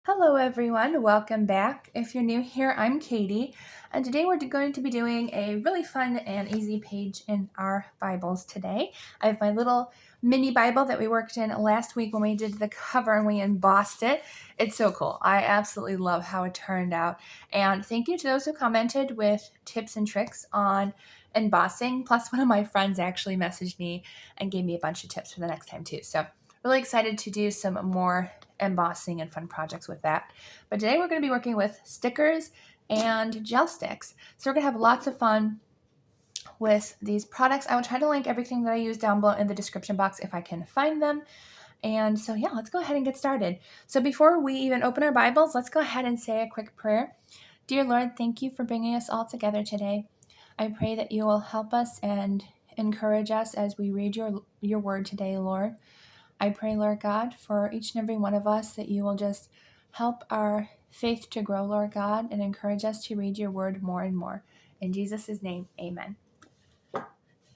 Hello everyone, welcome back. If you're new here, I'm Katie, and today we're going to be doing a really fun and easy page in our Bibles today. I have my little mini Bible that we worked in last week when we did the cover and we embossed it. It's so cool. I absolutely love how it turned out. And thank you to those who commented with tips and tricks on embossing. Plus, one of my friends actually messaged me and gave me a bunch of tips for the next time too. So really excited to do some more embossing and fun projects with that. But today we're going to be working with stickers and gel sticks. So we're going to have lots of fun with these products. I will try to link everything that I use down below in the description box if I can find them. And so yeah, let's go ahead and get started. So before we even open our Bibles, let's go ahead and say a quick prayer. Dear Lord, thank you for bringing us all together today. I pray that you will help us and encourage us as we read your word today, Lord. I pray, Lord God, for each and every one of us that you will just help our faith to grow, Lord God, and encourage us to read your word more and more. In Jesus' name, amen.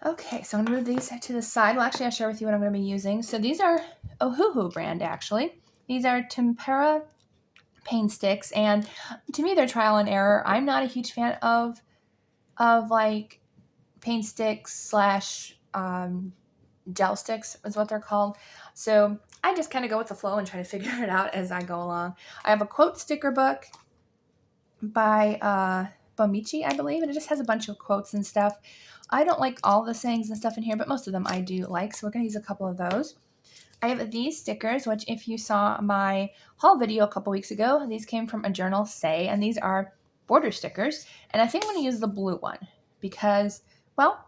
Okay, so I'm going to move these to the side. Well, actually, I'll share with you what I'm going to be using. So these are Ohuhu brand, actually. These are tempera paint sticks, and to me, they're trial and error. I'm not a huge fan of like paint sticks slash gel sticks is what they're called. So I just kind of go with the flow and try to figure it out as I go along. I have a quote sticker book by Bomichi, I believe, and it just has a bunch of quotes and stuff. I don't like all the sayings and stuff in here, but most of them I do like, so we're going to use a couple of those. I have these stickers, which if you saw my haul video a couple weeks ago, these came from A Journal Say, and these are border stickers, and I think I'm going to use the blue one because, well,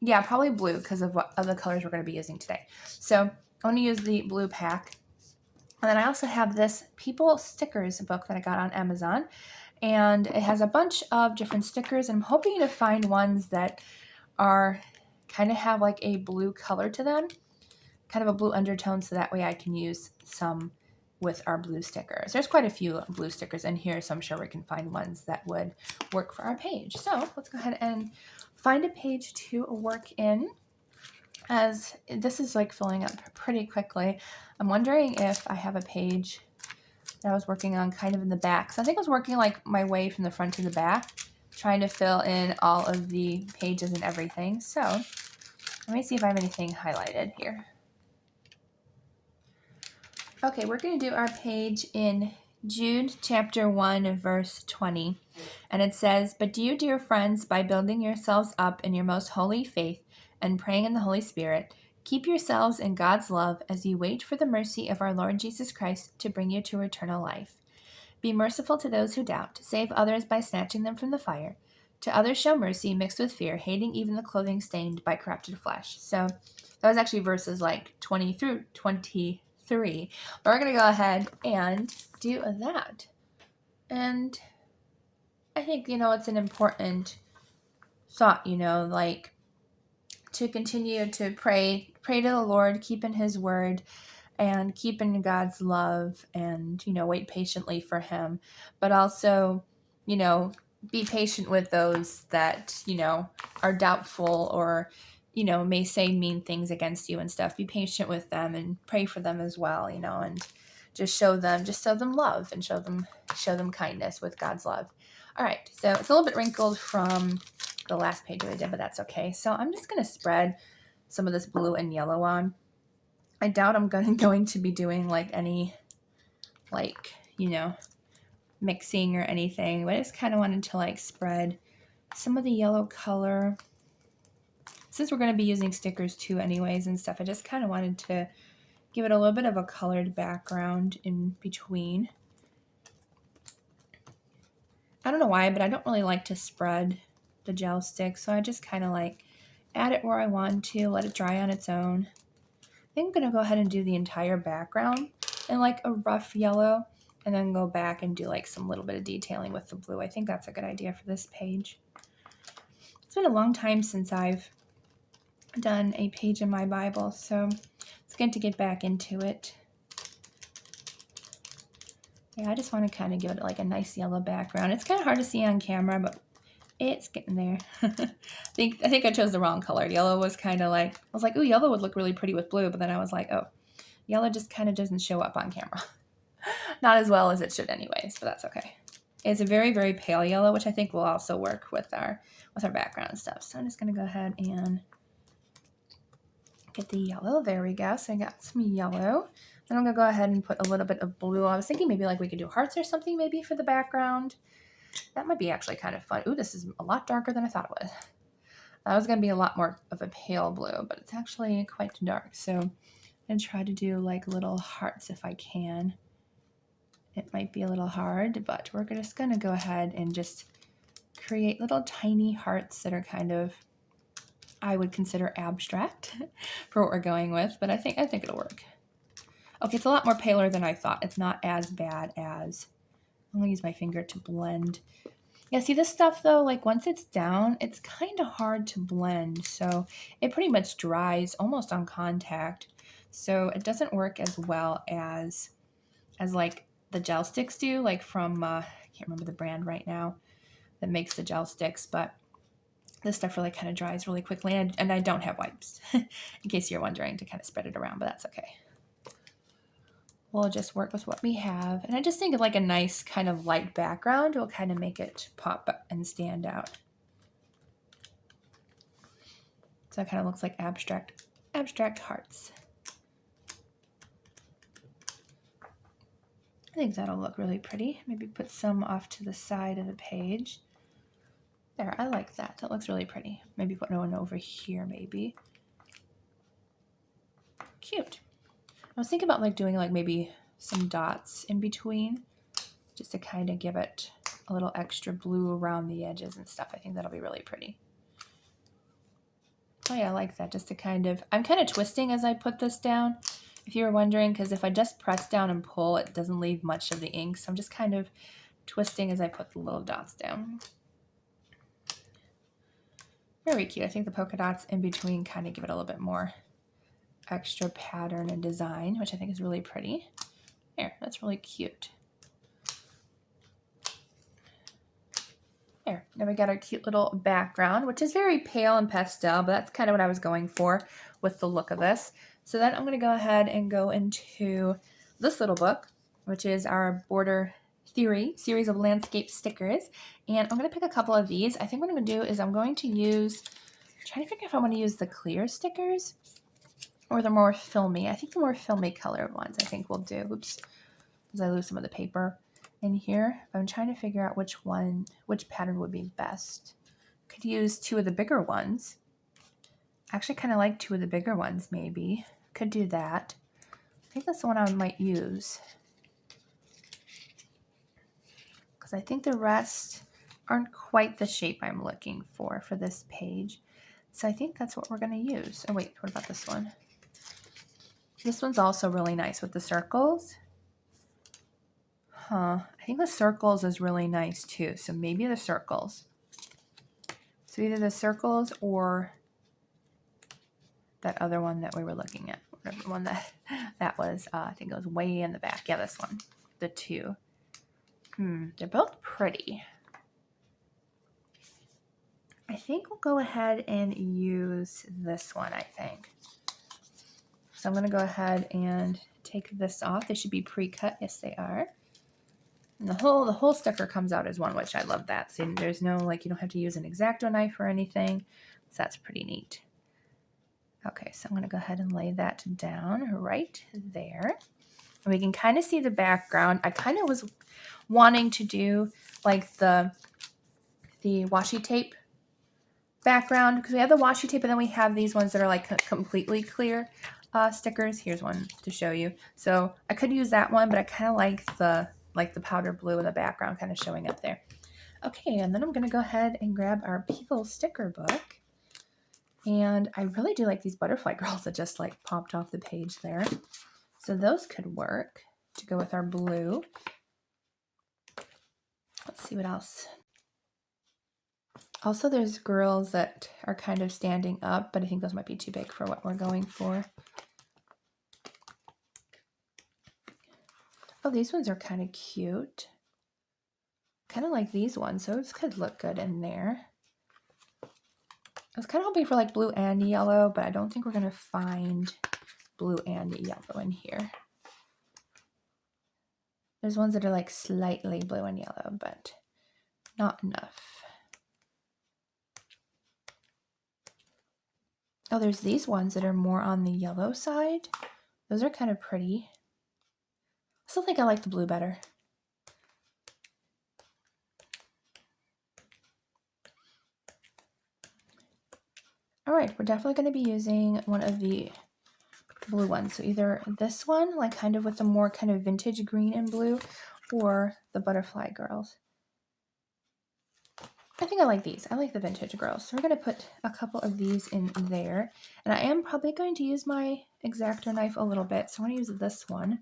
yeah, probably blue because of the colors we're going to be using today. So I'm going to use the blue pack. And then I also have this People Stickers book that I got on Amazon. And it has a bunch of different stickers. And I'm hoping to find ones that are kind of have like a blue color to them. Kind of a blue undertone so that way I can use some with our blue stickers. There's quite a few blue stickers in here, so I'm sure we can find ones that would work for our page. So let's go ahead and find a page to work in, as this is like filling up pretty quickly. I'm wondering if I have a page that I was working on kind of in the back. So I think I was working like my way from the front to the back, trying to fill in all of the pages and everything. So let me see if I have anything highlighted here. Okay, we're going to do our page in Jude chapter 1, verse 20. And it says, "But you, dear friends, by building yourselves up in your most holy faith and praying in the Holy Spirit, keep yourselves in God's love as you wait for the mercy of our Lord Jesus Christ to bring you to eternal life. Be merciful to those who doubt, save others by snatching them from the fire. To others show mercy mixed with fear, hating even the clothing stained by corrupted flesh." So that was actually verses like 20 through 23. But we're going to go ahead and do that. And I think, it's an important thought, like to continue to pray to the Lord, keep in his word, and keep in God's love, and, wait patiently for him. But also, be patient with those that, are doubtful or, may say mean things against you and stuff. Be patient with them and pray for them as well, and just show them love and show them kindness with God's love. All right, so it's a little bit wrinkled from the last page we did, but that's okay. So I'm just going to spread some of this blue and yellow on. I doubt I'm going to be doing like any mixing or anything, but I just kind of wanted to like spread some of the yellow color. Since we're going to be using stickers too anyways and stuff, I just kind of wanted to give it a little bit of a colored background in between. I don't know why, but I don't really like to spread the gel stick, so I just kind of like add it where I want to, let it dry on its own. I think I'm going to go ahead and do the entire background in like a rough yellow, and then go back and do like some little bit of detailing with the blue. I think that's a good idea for this page. It's been a long time since I've done a page in my Bible, so it's good to get back into it. Yeah, I just want to kind of give it like a nice yellow background. It's kind of hard to see on camera, but it's getting there. I think I chose the wrong color. Yellow was kind of like, I was like, ooh, yellow would look really pretty with blue, but then I was like, oh, yellow just kind of doesn't show up on camera. Not as well as it should anyways, but that's okay. It's a very, very pale yellow, which I think will also work with our background and stuff. So I'm just going to go ahead and get the yellow. There we go. So I got some yellow. Then I'm going to go ahead and put a little bit of blue. I was thinking maybe like we could do hearts or something maybe for the background. That might be actually kind of fun. Ooh, this is a lot darker than I thought it was. That was going to be a lot more of a pale blue, but it's actually quite dark. So I'm going to try to do like little hearts if I can. It might be a little hard, but we're just going to go ahead and just create little tiny hearts that are kind of, I would consider abstract for what we're going with, but I think it'll work. Okay, it's a lot more paler than I thought. It's not as bad as, I'm going to use my finger to blend. Yeah, see this stuff though, like once it's down, it's kind of hard to blend. So it pretty much dries almost on contact. So it doesn't work as well as like the gel sticks do, like from, I can't remember the brand right now that makes the gel sticks, but this stuff really kind of dries really quickly, and I don't have wipes, in case you're wondering, to kind of spread it around, but that's okay. We'll just work with what we have, and I just think of like a nice kind of light background will kind of make it pop and stand out. So it kind of looks like abstract hearts. I think that'll look really pretty. Maybe put some off to the side of the page. There, I like that. That looks really pretty. Maybe put one over here, maybe. Cute. I was thinking about like doing like maybe some dots in between just to kind of give it a little extra blue around the edges and stuff. I think that'll be really pretty. Oh yeah, I like that. Just to kind of, I'm kind of twisting as I put this down, if you were wondering, because if I just press down and pull, it doesn't leave much of the ink. So I'm just kind of twisting as I put the little dots down. Very cute. I think the polka dots in between kind of give it a little bit more extra pattern and design, which I think is really pretty. There, that's really cute. There, now we got our cute little background, which is very pale and pastel, but that's kind of what I was going for with the look of this. So then I'm going to go ahead and go into this little book, which is our Border Theory series of landscape stickers. And I'm going to pick a couple of these. I think what I'm going to do is I'm going to use, I'm trying to figure out if I want to use the clear stickers or the more filmy. I think the more filmy colored ones I think will do. Oops, as I lose some of the paper in here. I'm trying to figure out which pattern would be best. Could use two of the bigger ones. I actually kind of like two of the bigger ones maybe. Could do that. I think that's the one I might use. Because I think the rest aren't quite the shape I'm looking for this page. So I think that's what we're going to use. Oh wait, what about this one? This one's also really nice with the circles. I think the circles is really nice too. So maybe the circles. So either the circles or that other one that we were looking at. Whatever one that was. I think it was way in the back. Yeah, this one. The two. They're both pretty. I think we'll go ahead and use this one, I think. So I'm going to go ahead and take this off. They should be pre-cut. Yes, they are. And the whole sticker comes out as one, which I love that. So there's no, like, you don't have to use an X-Acto knife or anything. So that's pretty neat. Okay, so I'm going to go ahead and lay that down right there. And we can kind of see the background. I kind of was wanting to do like the washi tape background, because we have the washi tape and then we have these ones that are like completely clear stickers. Here's one to show you. So I could use that one, but I kind of like the powder blue in the background kind of showing up there. Okay, and then I'm going to go ahead and grab our People sticker book. And I really do like these butterfly girls that just like popped off the page there. So those could work to go with our blue. Let's see what else. Also, there's girls that are kind of standing up, but I think those might be too big for what we're going for. Oh, these ones are kind of cute. Kind of like these ones, so this could look good in there. I was kind of hoping for like blue and yellow, but I don't think we're going to find blue and yellow in here. There's ones that are like slightly blue and yellow, but not enough. Oh, there's these ones that are more on the yellow side. Those are kind of pretty. I still think I like the blue better. All right, we're definitely going to be using one of the blue ones. So either this one, like kind of with the more kind of vintage green and blue, or the butterfly girls. I think I like these. I like the vintage girls. So we're going to put a couple of these in there. And I am probably going to use my X-Acto knife a little bit. So I'm going to use this one.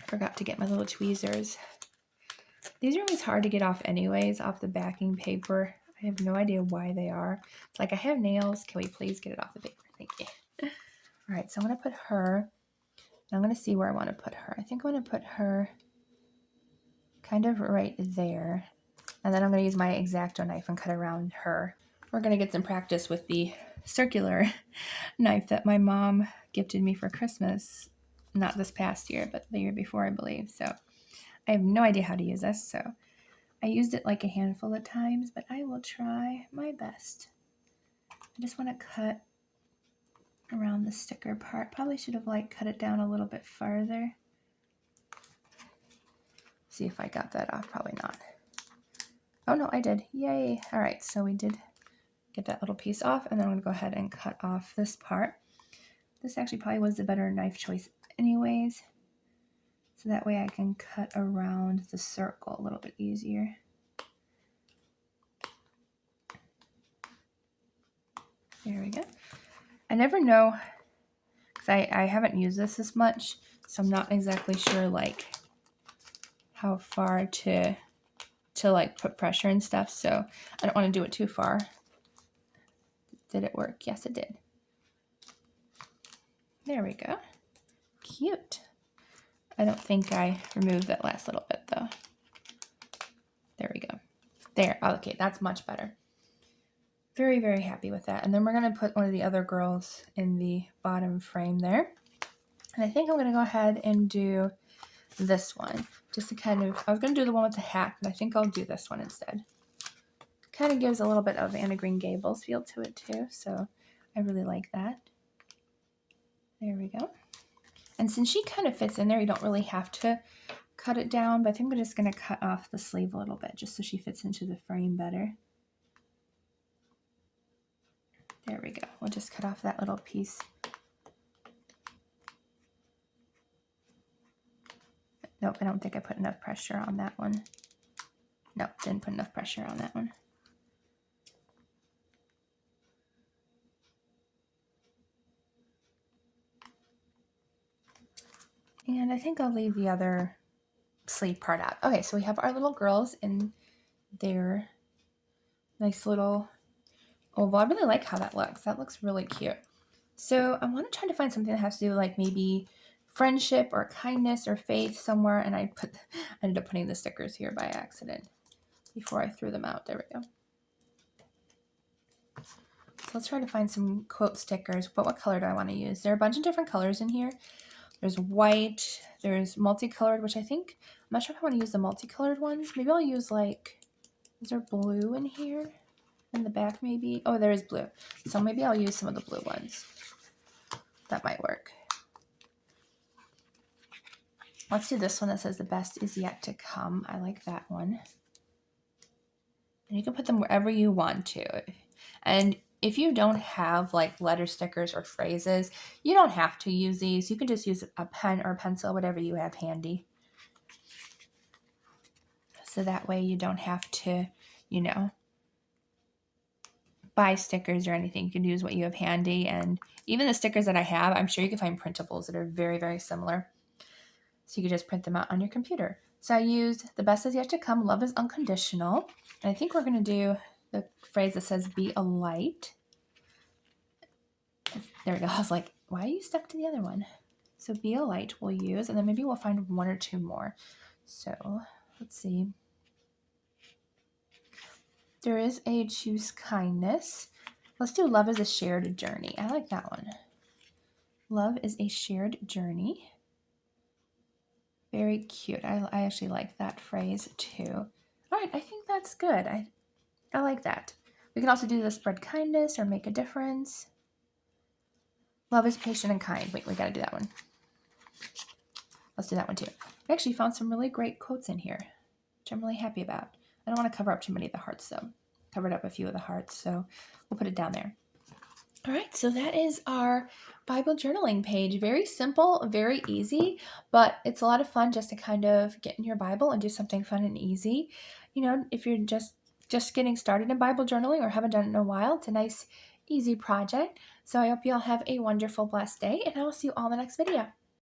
I forgot to get my little tweezers. These are always hard to get off anyways, off the backing paper. I have no idea why they are. It's like, I have nails. Can we please get it off the paper? Thank you. All right, so I'm going to put her. I'm going to see where I want to put her. I think I want to put her kind of right there. And then I'm going to use my X-Acto knife and cut around her. We're going to get some practice with the circular knife that my mom gifted me for Christmas. Not this past year, but the year before, I believe. So I have no idea how to use this. So I used it like a handful of times, but I will try my best. I just want to cut around the sticker part. Probably should have like cut it down a little bit farther. See if I got that off. Probably not. Oh no, I did. Yay. All right, so we did get that little piece off, and then I'm going to go ahead and cut off this part. This actually probably was the better knife choice anyways. So that way I can cut around the circle a little bit easier. There we go. I never know, because I haven't used this as much, so I'm not exactly sure like how far to like put pressure and stuff, so I don't want to do it too far. Did it work? Yes, it did. There we go. Cute. I don't think I removed that last little bit though. There we go. There. Okay, that's much better. Very, very happy with that. And then we're going to put one of the other girls in the bottom frame there. And I think I'm going to go ahead and do this one. Just to kind of, I was going to do the one with the hat, but I think I'll do this one instead. Kind of gives a little bit of Anne of Green Gables feel to it too. So I really like that. There we go. And since she kind of fits in there, you don't really have to cut it down, but I think I'm just going to cut off the sleeve a little bit just so she fits into the frame better. There we go. We'll just cut off that little piece. Nope, I don't think I put enough pressure on that one. Nope, didn't put enough pressure on that one. And I think I'll leave the other sleeve part out. Okay, so we have our little girls in their nice little oval. I really like how that looks. That looks really cute. So I want to try to find something that has to do with like maybe friendship or kindness or faith somewhere. And I ended up putting the stickers here by accident before I threw them out. There we go. So let's try to find some quote stickers. But what color do I want to use? There are a bunch of different colors in here. There's white, there's multicolored, which I think, I'm not sure if I want to use the multicolored ones. Maybe I'll use like, is there blue in here? In the back maybe? Oh, there is blue. So maybe I'll use some of the blue ones. That might work. Let's do this one that says the best is yet to come. I like that one. And you can put them wherever you want to. And if you don't have like letter stickers or phrases, you don't have to use these. You can just use a pen or pencil, whatever you have handy. So that way you don't have to, you know, buy stickers or anything. You can use what you have handy. And even the stickers that I have, I'm sure you can find printables that are very, very similar. So you can just print them out on your computer. So I used the best is yet to come, love is unconditional. And I think we're going to do the phrase that says be a light. There we go. I was like, why are you stuck to the other one? So be a light we'll use, and then maybe we'll find one or two more. So let's see. There is a choose kindness. Let's do love is a shared journey. I like that one. Love is a shared journey. Very cute. I actually like that phrase too. All right, I think that's good. I like that. We can also do the spread kindness or make a difference. Love is patient and kind. Wait, we got to do that one. Let's do that one too. I actually found some really great quotes in here, which I'm really happy about. I don't want to cover up too many of the hearts though. Covered up a few of the hearts, so we'll put it down there. All right, so that is our Bible journaling page. Very simple, very easy, but it's a lot of fun just to kind of get in your Bible and do something fun and easy. You know, if you're just getting started in Bible journaling or haven't done it in a while, it's a nice, easy project. So I hope you all have a wonderful, blessed day, and I will see you all in the next video.